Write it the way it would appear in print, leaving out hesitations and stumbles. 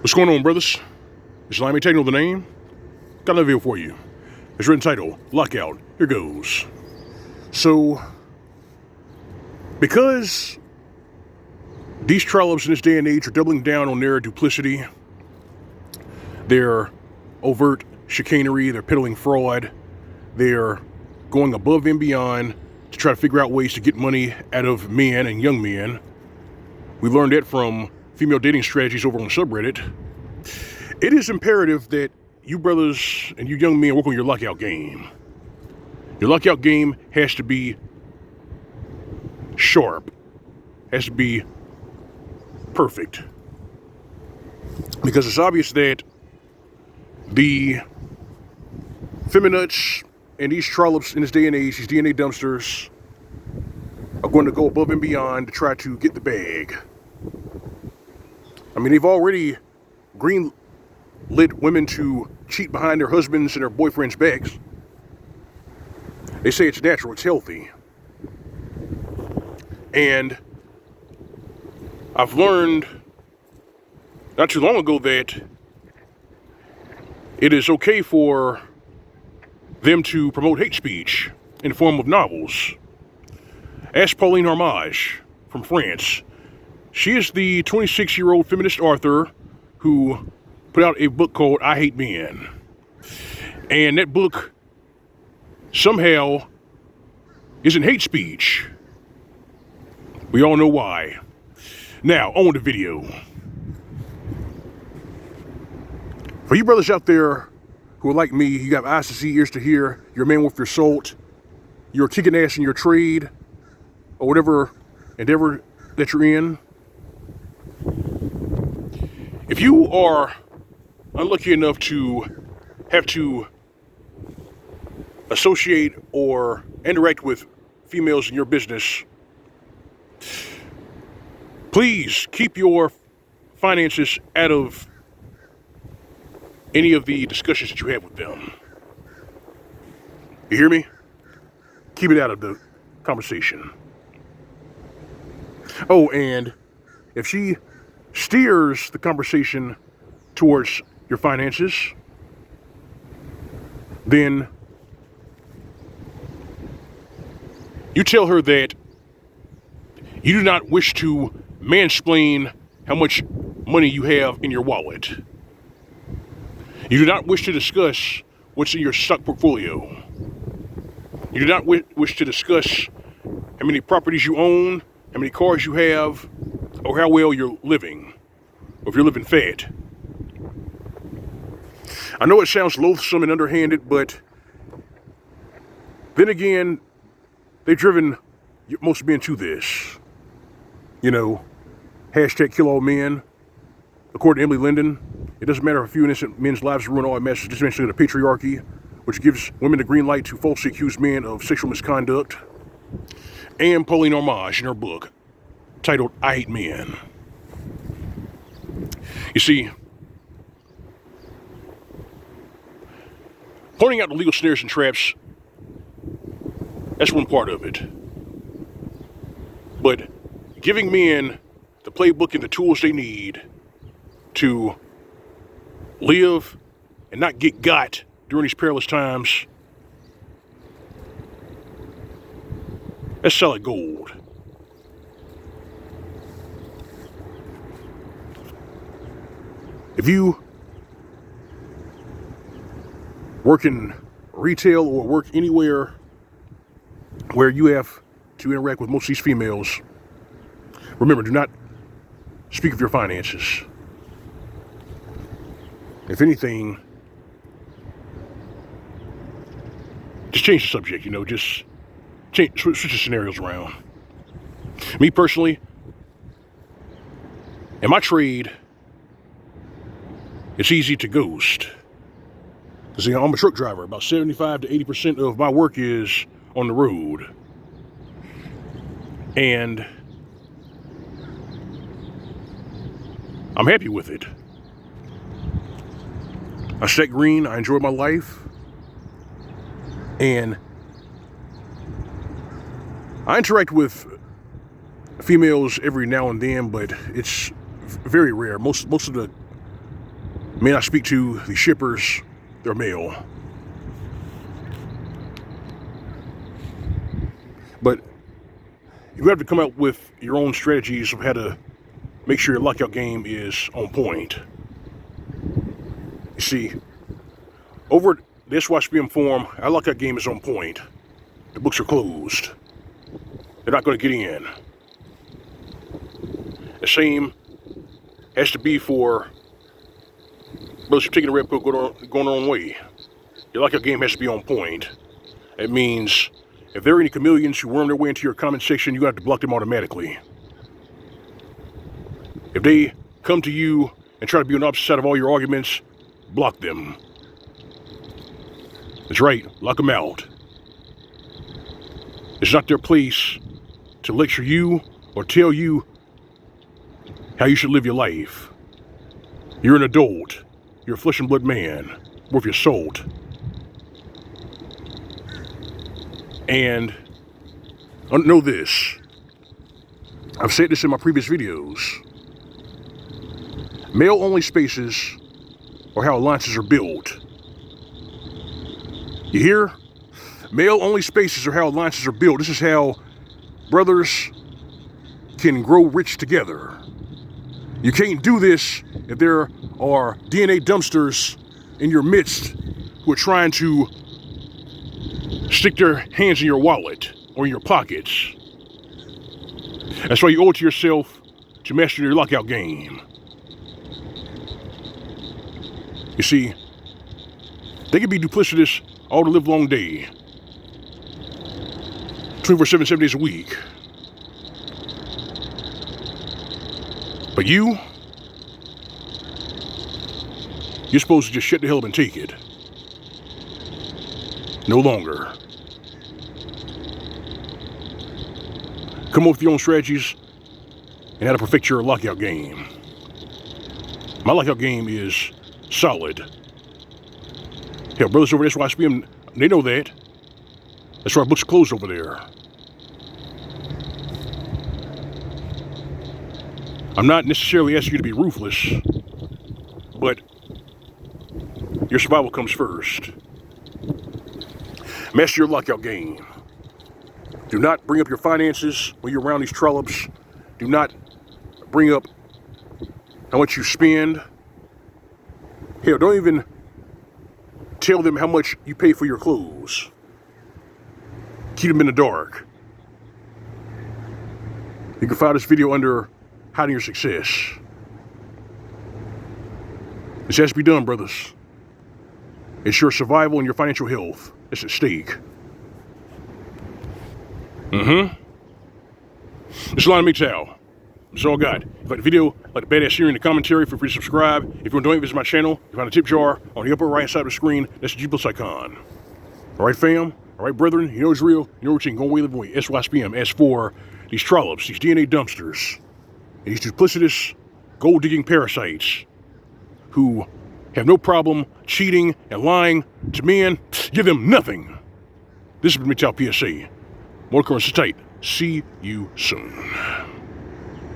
What's going on, brothers? It's Mgtow, the name. Got another video for you. It's written title, Lockout. Here goes. So, because these trollops in this day and age are doubling down on their duplicity, their overt chicanery, they're peddling fraud, they're going above and beyond to try to figure out ways to get money out of men and young men. We learned that from female dating strategies over on the subreddit. It is imperative that you brothers and you young men work on your lockout game. Your lockout game has to be sharp, has to be perfect. Because it's obvious that the feminists and these trollops in this day and age, these DNA dumpsters, are going to go above and beyond to try to get the bag. I mean, they've already greenlit women to cheat behind their husbands and their boyfriends' backs. They say it's natural, it's healthy. And I've learned not too long ago that it is okay for them to promote hate speech in the form of novels. Ask Pauline Armage from France. She is the 26-year-old feminist author who put out a book called I Hate Men. And that book somehow isn't hate speech. We all know why. Now, on the video. For you brothers out there who are like me, you got eyes to see, ears to hear, you're a man with your salt, you're kicking ass in your trade, or whatever endeavor that you're in. If you are unlucky enough to have to associate or interact with females in your business, please keep your finances out of any of the discussions that you have with them. You hear me? Keep it out of the conversation. Oh, and if she steers the conversation towards your finances, then you tell her that you do not wish to mansplain how much money you have in your wallet. You do not wish to discuss what's in your stock portfolio. You do not wish to discuss how many properties you own, how many cars you have, or how well you're living, or if you're living fat. I know it sounds loathsome and underhanded, but then again, they've driven most men to this. You know, hashtag kill all men. According to Emily Linden, it doesn't matter if a few innocent men's lives ruin all that mess. It's just mentioning the patriarchy, which gives women the green light to falsely accuse men of sexual misconduct. And Pauline Armage in her book, titled I Hate Men. You see, pointing out the legal snares and traps, that's one part of it. But giving men the playbook and the tools they need to live and not get got during these perilous times, that's solid gold. If you work in retail or work anywhere where you have to interact with most of these females, remember, do not speak of your finances. If anything, just change the subject, you know, just switch the scenarios around. Me personally, in my trade, it's easy to ghost. Because I'm a truck driver. About 75 to 80% of my work is on the road. And I'm happy with it. I stack green, I enjoy my life. And I interact with females every now and then, but it's very rare. Most of the May not speak to the shippers, they're male. But you have to come up with your own strategies of how to make sure your lockout game is on point. You see, over at the SYSBM forum, our lockout game is on point. The books are closed. They're not going to get in. The same has to be for brothers who are taking the red pill going their own way. Your lockout game has to be on point. It means if there are any chameleons who worm their way into your comment section, you have to block them automatically. If they come to you and try to be on the opposite side of all your arguments, block them. That's right, lock them out. It's not their place to lecture you or tell you how you should live your life. You're an adult. You're a flesh and blood man, worth your salt. And know this. I've said this in my previous videos. Male-only spaces are how alliances are built. You hear? Male-only spaces are how alliances are built. This is how brothers can grow rich together. You can't do this if there are DNA dumpsters in your midst who are trying to stick their hands in your wallet or in your pockets. That's why you owe it to yourself to master your lockout game. You see, they can be duplicitous all the livelong day, 24/7, 7 days a week. But you're supposed to just shut the hell up and take it. No longer. Come up with your own strategies and how to perfect your lockout game. My lockout game is solid. Hell, brothers over at SYSBM, they know that. That's why our books are closed over there. I'm not necessarily asking you to be ruthless, but your survival comes first. Master your lockout game. Do not bring up your finances when you're around these trollops. Do not bring up how much you spend. Hell, don't even tell them how much you pay for your clothes. Keep them in the dark. You can find this video under hiding your success. This has to be done, brothers. It's your survival and your financial health that's at stake. This is L.O.M. Mgtow. That's all I got. If you like the video, like the badass series in the commentary, feel free to subscribe. If you want to donate, visit my channel. You find a tip jar on the upper right side of the screen. That's the G+ icon. Alright, fam. Alright, brethren. You know it's real. You know routine. Go away, live away. SYSBM. As for these trollops, these DNA dumpsters, and these duplicitous, gold-digging parasites who have no problem cheating and lying to men, give them nothing. This has been Mgtow PSA. More current tight. See you soon.